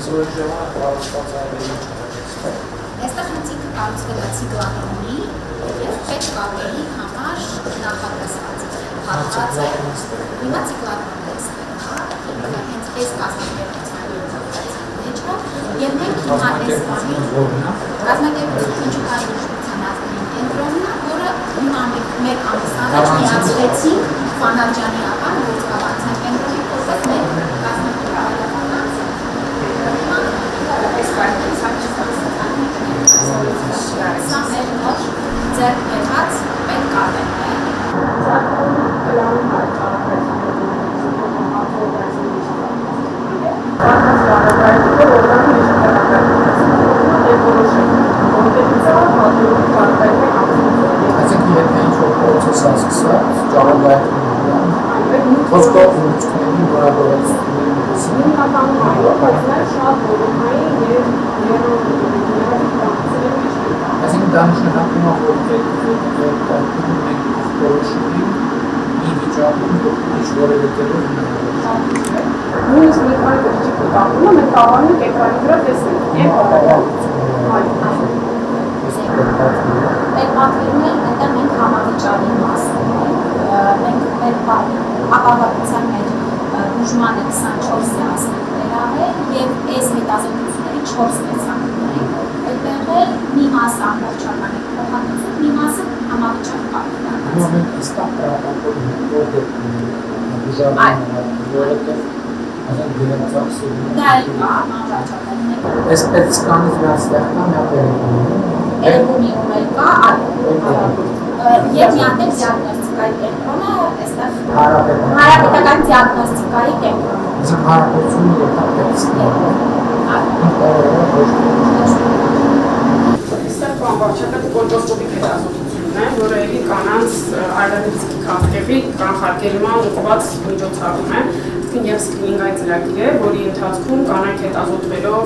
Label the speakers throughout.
Speaker 1: Իսկ ժամանակ կառուցված այլերի
Speaker 2: Այստեղ հենց կառուցվել է ցիկլատրոնի եւ պետքարերի համար նախատեսված հատված է։ Հիմա ցիկլատրոնն է ստեղծել, հենց այս կազմակերպության մեջը, եւ մենք հիմա այս բանի կազմակերպությունը չկայունության ազգային կենտրոնն է, որը հիմա մեր ամիս առաջ միացրեցինք Ֆանարջյանի աղան գործակալության կենտրոնի կողմից մեր կազմակերպության Սա մեր նոր ձեռք բերված պետքարերն է։
Speaker 1: Դանշնակում որոշումի մի վիճակում ինչ-որևէ տեղով
Speaker 3: նույնիսկ մի քանի դեպքի կապումը մենք կարող ենք էկրանի վրա տեսնել եւ
Speaker 2: Մեր պատվիրում են, այնտեղ մենք համավիճարի մասն ենք, մենք մեր ապավարության մեր բուժմանը 24 սեանսներ ներառել և այս հետազոտությունների 4 տեսակներ ենք, այդտեղ էլ մի մասը ամբողջական է փոխհատուցում, մի մասը համավիճար կապիտալ։
Speaker 1: Հիմա մենք իստակ տրապակում որտեղ բուժարվում որովհետև ասենք գերացակսում
Speaker 2: Դա էլ կա, մանրաչափերն է։
Speaker 1: Այս պետսկանից վրա ստեղ կա մի
Speaker 2: Էրգումիում էլ կա, և մի հատ էլ դիագնոստիկայի կենտրոնը, այստեղ հարաբերական դիագնոստիկայի կենտրոնը։
Speaker 1: Իսկ հարաբերությունը ետապ
Speaker 3: Այստեղ բանվարչական կոլպոստոպիկ հետազոտությունն է, որը էլի կանանց արդարիցքի քաղաքեղի կանխարգելման ուղղված միջոցառում է, և սկրինինգային ծրագիր է, որի ընթացքում կանայք հետազոտվելով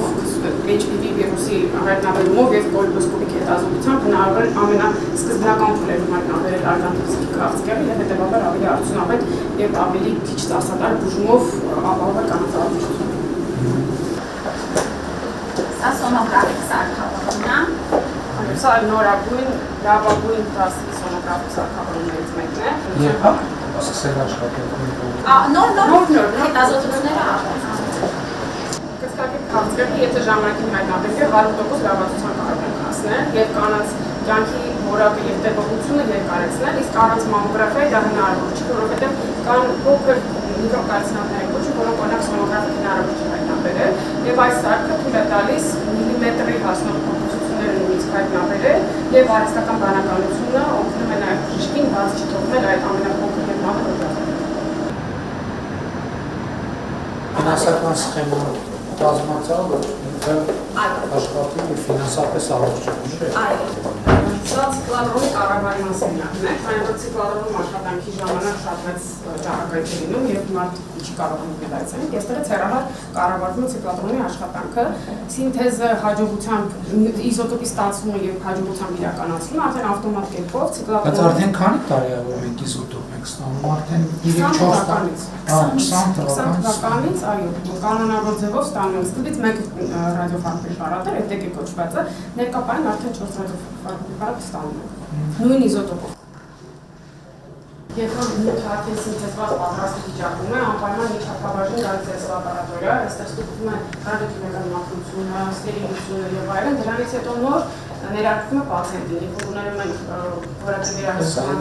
Speaker 3: HPV վիրուսի հայտնաբերումով և կոլպոստոպիկ հետազոտությամբ հնարավոր ամենասկզբնական փուլերում հայտնաբերել արդարիցքի քաղաքեղի և հետևաբար ավելի արդյունավետ և ավելի քիչ ծախսատար բուժումով ապահովել կանանց առողջությունը։
Speaker 2: Սա սոնոգրաֆիկ սարքավորումն է։
Speaker 3: Սա նորագույն, լավագույն դասի սոնոգրաֆիկ սարքավորումներից մեկն է։
Speaker 1: Երբ սկսել աշխատել
Speaker 2: Նոր հետազոտությունները
Speaker 3: Կծկակի քաղցկեղը, եթե ժամանակին հայտնաբերվի, 100% լավացության կարող են հասնել և կանանց կյանքի որակը և տևողությունը երկարեցնել, իսկ առանց մամոգրաֆիայի դա հնարավոր չի, որովհետև կան փոքր միկրոկալցինատներ են կոչվում, որոնք օրինակ սոնոգրաֆիկ հնարավոր չի հայտնաբերել, և այս սարքը թույլ է տալիս միլիմետրի հասնող փոփոխությունները նույնիսկ հայտնաբերել, և արհեստական բանականությունը օգնում է նաև բժշկին բաց չթողնել այդ ամենափոքր և մաքրոջախը։
Speaker 1: Ֆինանսական սխեման կազմացավ, որ ինքը աշխատի ու ֆինանսապես առողջ է։
Speaker 3: Սա ցիկլատրոնի կառավարման սենյակն է, քանի որ ցիկլատրոնում աշխատանքի ժամանակ շատ մեծ ճառագայթ է լինում և մարդ չի կարող ուղղել այցելել, այստեղից հեռահար կառավարվում է ցիկլատրոնի աշխատանքը, սինթեզը հաջողությամբ իզոտոպի ստացումը և հաջողությամբ իրականացումը արդեն ավտոմատ կերպով ցիկլատրոնի։
Speaker 1: Բայց արդեն քանի տարի է որ մենք իզոտոպ ենք ստանում, արդեն
Speaker 3: 20 թվականից, այո, կանոնավոր ձևով ստանում ենք, սկզբից մեկ ռադիոֆարմպրեպարատ էր, ETG կոչվածը, ներկայումս արդեն 4 ռադիոֆարմպրեպարատ ստանում ենք, նույն իզոտոպով։ Երբ որ նյութը արդեն սինթեզված պատրաստի վիճակում է, անպայման միջակայքաբաժին գալիս է լաբորատորիա, այստեղ ստուգվում է ռադիոքիմիական մաքրությունը, ստերիլությունը եւ այլն, դրանից հետո նոր ներարկվում է պացիենտին, երբ որ ուներում են որակի վերահսկման։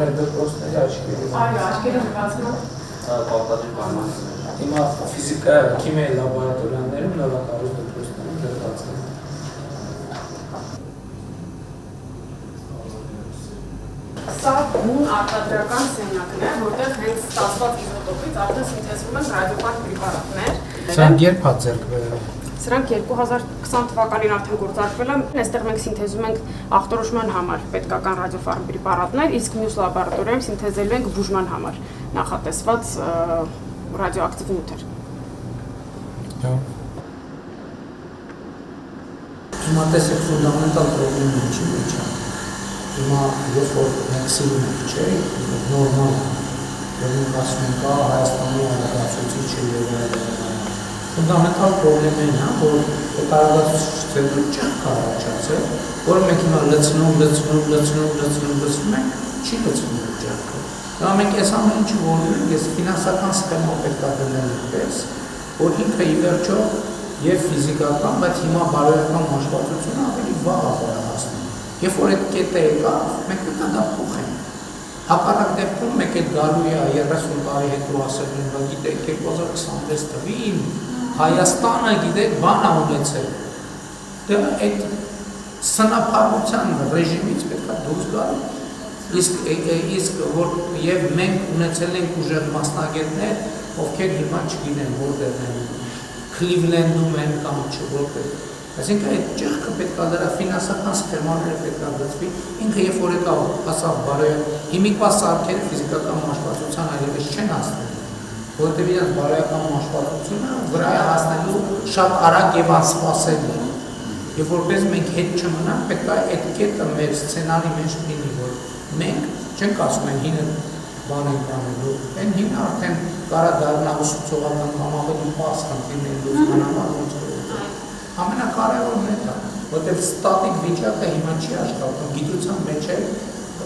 Speaker 3: Այո, աչքերի բացման
Speaker 4: պարտադիր պայմաններ։
Speaker 1: Հիմա ֆիզիկա, քիմիայի լաբորատորիաներում լավակարող դպրոցներում դրված են։
Speaker 3: Սա բուն արտադրական սենյակն է, որտեղ հենց ստացված իզոտոպից արդեն սինթեզվում են ռադիոֆարմ պրեպարատներ։
Speaker 1: Սրանք երբ է ձեռք բերել։
Speaker 3: Սրանք 2020 թվականին արդեն գործարկվել են։ Այստեղ մենք սինթեզում ենք ախտորոշման համար պետքական ռադիոֆարմ պրեպարատներ, իսկ մյուս լաբորատորիայում սինթեզելու ենք բուժման համար նախատեսված ռադիոակտիվ նյութեր։
Speaker 1: Հիմա տեսեք ֆունդամենտալ պրոբլեմը ինչի մեջ է։ Հիմա երբ որ մենք սիրում ենք, չէ, նորմալ է, որ մենք ասում ենք, Հայաստանի արագացուցիչ է եւ այլն։ ֆունդամենտալ խնդիրն է, որ տարածաշրջանային չկա առաջացել, որ մենք հիմա լցնում ենք, չի լցնում ջանքը։ Դա մենք այս ամեն ինչը որում ենք, ես ֆինանսական սխեմա պետք է դնել այդպես, որ ինքը ի վերջո եւ ֆիզիկական, բայց հիմա բարոյական մաշվածությունը ավելի վաղ է հասնում։ Երբ որ այդ կետը եկա, մենք պետք է դա փոխենք։ Հակառակ դեպքում մեկ էլ գալու է 30 տարի հետո ասել, որ գիտեք 2026 թվին Հայաստանը գիտեք բան է ունեցել։ Դա այդ սնափառության ռեժիմից պետք է դուրս գալ։ Իսկ որ եւ մենք ունեցել ենք ուժեղ մասնագետներ, ովքեր հիմա չգիտեն որտեղ են, Քլիվլենդում են կամ չորտեղ։ Այսինքն այդ ճեղքը պետք է դրա ֆինանսական սխեմաները պետք է գծվի, ինքը երբ որ եկավ հասավ բարոյական հիմիկվա սարքերը ֆիզիկական մաշվածության այլևս չեն հասնում, որովհետև իրենց բարոյական մաշվածությունը վրա է հասնելու շատ արագ եւ անսպասելի։ Եվ որպես մենք հետ չմնանք, պետք է այդ կետը մեր սցենարի մեջ լինի, որ մենք չենք ասում են հինը բան ենք անելու, այն հինը արդեն կարա դառնա ուսուցողական կամ ավելի պարզ խնդիրներով համար ոնց ամենակարևորն է դա, որտեղ ստատիկ վիճակը հիմա չի աշխատում, գիտության մեջ է,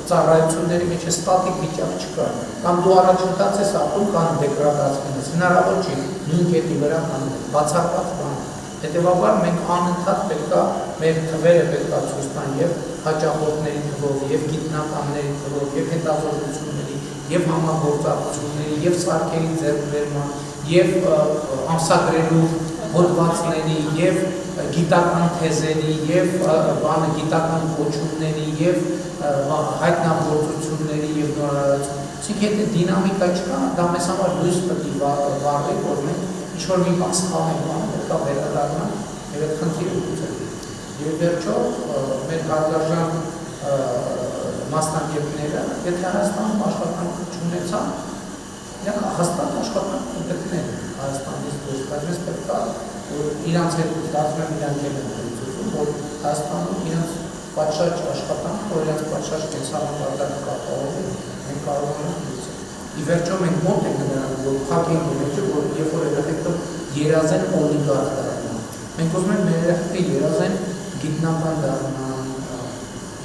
Speaker 1: ծառայությունների մեջ է ստատիկ վիճակ չկա, կամ դու առաջընթաց ես ապրում, կամ դեգրադացվում ես, հնարավոր չի նույն կետի վրա կամ բացառված բան։ Հետևաբար մենք անընդհատ պետք է մեր թվերը պետք է ցույց տան եւ հաճախորդների թվով, եւ գիտնականների թվով, եւ հետազոտությունների, եւ համագործակցությունների, եւ սարքերի ձեռքբերման, եւ ամսագրելու հոդվածների, եւ գիտական թեզերի, եւ գիտական կոչումների, եւ հայտնագործությունների եւ նորարարություն։ Իսկ եթե դինամիկա չկա, դա մեզ համար լույս պետք է վառվի, որ մենք ինչ-որ մի բան սխալենք, պետք է վերադառնանք եւ այդ խնդիրը լուծենք։ Եվ վերջո մեր հարգարժան մասնագետները, եթե Հայաստանում աշխատանք չունեցան, իրենք հաստատ աշխատանք կգտնեն Հայաստանից դուրս, բայց մեզ պետք է որ իրանց հետ դարձնում են իրանք հետ ընդգծում, որ Հայաստանում իրանց պատշաճ աշխատանք, որ իրանց պատշաճ կենսաբանական կապահովի, մենք կարող ենք լուծել։ Ի վերջո մենք մոտ ենք նրան, որ փակենք իրենքը, որ երբ որ երեխեքը երազեն օլիգարխ դառնան։ Մենք ուզում ենք մեր երեխեքը երազեն գիտնական դառնան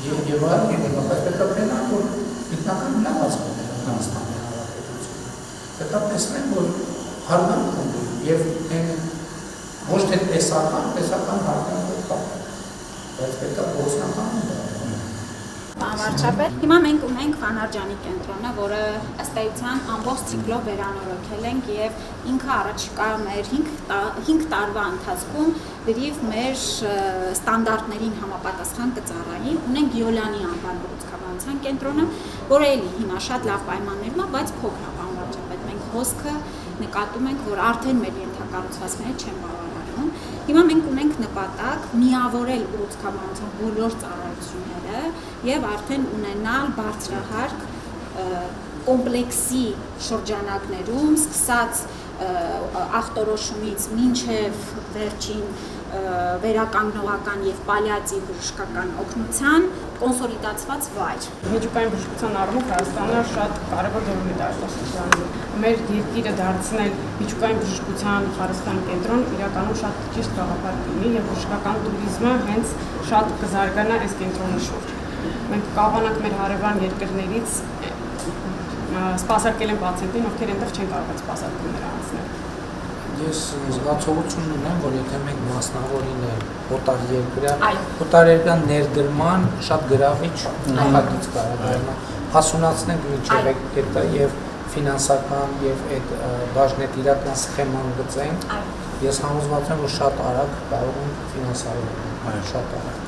Speaker 1: եւ այլն, բայց պետք է մենակ որ գիտնական լավ հասկանան Հայաստանի Հանրապետությունը։ Պետք է տեսնեն, որ հարգանք ունի եւ ոչ թե տեսական հարգանքը կա, բայց պետք է գործնական
Speaker 2: Վարչապետ, հիմա մենք ունենք Վանարջյանի կենտրոնը, որը ըստ էության ամբողջ ցիկլով վերանորոգել ենք եւ ինքը առաջիկա մեր 5 տարվա ընթացքում դրիվ մեր ստանդարտներին համապատասխան կծառայի։ Ունենք Գիոլանի անվան բժշկականության կենտրոնը, որը էլի հիմա շատ լավ պայմաններում է, բայց փոքր է, պարոն վարչապետ։ Մենք հոսքը նկատում ենք, որ արդեն մեր ենթակառուցվածքները չեն բավարարում։ Հիմա մենք ունենք նպատակ միավորել բժշկականության բոլոր ծառայությունները եւ արդեն ունենալ բարձրահարկ կոմպլեքսի շրջանակներում, սկսած ախտորոշումից մինչև վերջին վերականգնողական եւ պալիատիվ բժշկական օգնության կոնսոլիդացված վայր։
Speaker 3: Միջուկային բժշկության առումով Հայաստանը շատ կարևոր դեր ունի արտասահմանում։ Մեր երկիրը դարձնել միջուկային բժշկության խարսխան կենտրոն իրականում շատ ճիշտ գաղափար ունի եւ բժշկական туриզմը հենց շատ կզարգանա այս կենտրոնի շուրջ։ Մենք կարողանանք մեր հարևան երկրներից սպասարկել են պացիենտին, ովքեր այնտեղ չեն կարող սպասարկումներ անցնել։
Speaker 1: Ես զգացողություն ունեմ, որ եթե մենք մասնավորին օտարերկրյա ներդրման շատ գրավիչ նախագիծ կարող դառնա, հասունացնենք մինչև այդ կետը եւ ֆինանսական եւ այդ բաժնետիրական սխեման գծենք։ Ես համոզված եմ, որ շատ արագ կարող ենք ֆինանսավորել, շատ արագ։